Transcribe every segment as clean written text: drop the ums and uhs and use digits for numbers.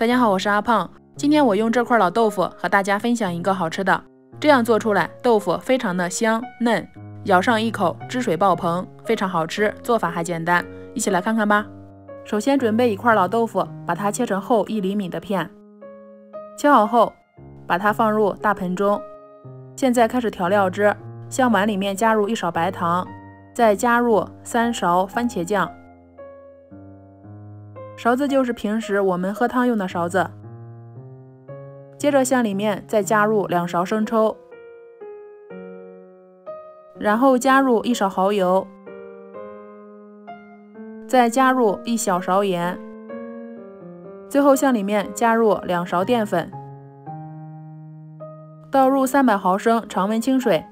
大家好，我是阿胖。今天我用这块老豆腐和大家分享一个好吃的，这样做出来豆腐非常的香嫩，咬上一口汁水爆棚，非常好吃，做法还简单，一起来看看吧。首先准备一块老豆腐，把它切成厚1厘米的片，切好后把它放入大盆中。现在开始调料汁，向碗里面加入1勺白糖，再加入3勺番茄酱。勺子就是平时我们喝汤用的勺子。接着向里面再加入2勺生抽，然后加入1勺蚝油，再加入1小勺盐，最后向里面加入2勺淀粉，倒入300毫升常温清水。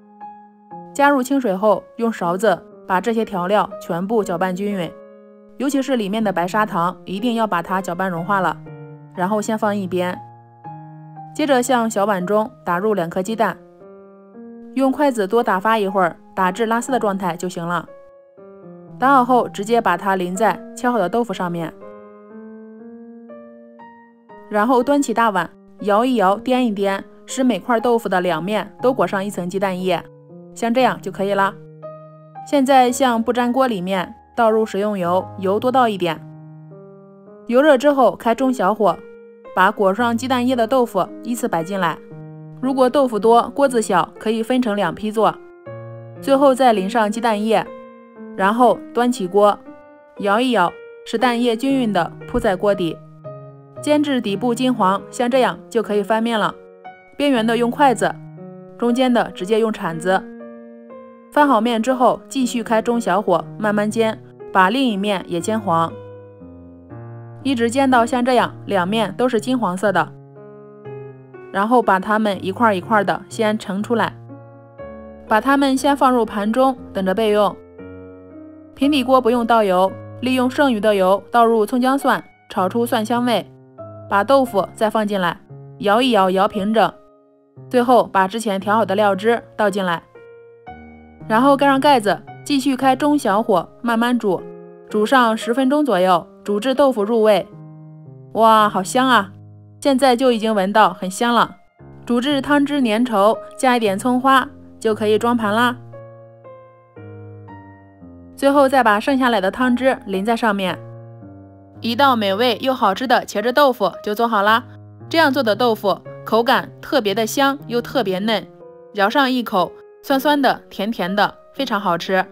加入清水后，用勺子把这些调料全部搅拌均匀，尤其是里面的白砂糖，一定要把它搅拌融化了，然后先放一边。接着向小碗中打入2颗鸡蛋，用筷子多打发一会儿，打至拉丝的状态就行了。打好后直接把它淋在切好的豆腐上面，然后端起大碗，摇一摇，颠一颠，使每块豆腐的2面都裹上1层鸡蛋液，像这样就可以了。现在向不粘锅里面倒入食用油，油多倒一点。油热之后开中小火，把裹上鸡蛋液的豆腐依次摆进来。如果豆腐多，锅子小，可以分成2批做。最后再淋上鸡蛋液，然后端起锅，摇一摇，使蛋液均匀的铺在锅底，煎至底部金黄，像这样就可以翻面了。边缘的用筷子，中间的直接用铲子。翻好面之后，继续开中小火慢慢煎，把另一面也煎黄，一直煎到像这样2面都是金黄色的，然后把它们一块一块的先盛出来，把它们先放入盘中等着备用。平底锅不用倒油，利用剩余的油倒入葱姜蒜，炒出蒜香味，把豆腐再放进来，摇一摇，摇平整，最后把之前调好的料汁倒进来，然后盖上盖子，继续开中小火慢慢煮，煮上10分钟左右，煮至豆腐入味。哇，好香啊！现在就已经闻到很香了。煮至汤汁粘稠，加一点葱花，就可以装盘啦。最后再把剩下来的汤汁淋在上面，一道美味又好吃的茄汁豆腐就做好啦。这样做的豆腐口感特别的香又特别嫩，咬上一口酸酸的甜甜的，非常好吃。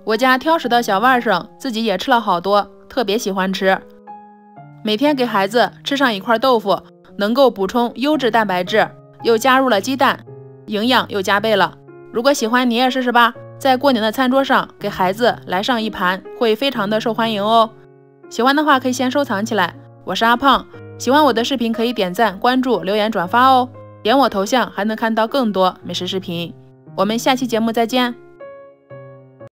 我家挑食的小外甥自己也吃了好多，特别喜欢吃。每天给孩子吃上一块豆腐，能够补充优质蛋白质，又加入了鸡蛋，营养又加倍了。如果喜欢你也试试吧，在过年的餐桌上给孩子来上一盘，会非常的受欢迎哦。喜欢的话可以先收藏起来。我是阿胖，喜欢我的视频可以点赞、关注、留言、转发哦。点我头像还能看到更多美食视频。我们下期节目再见。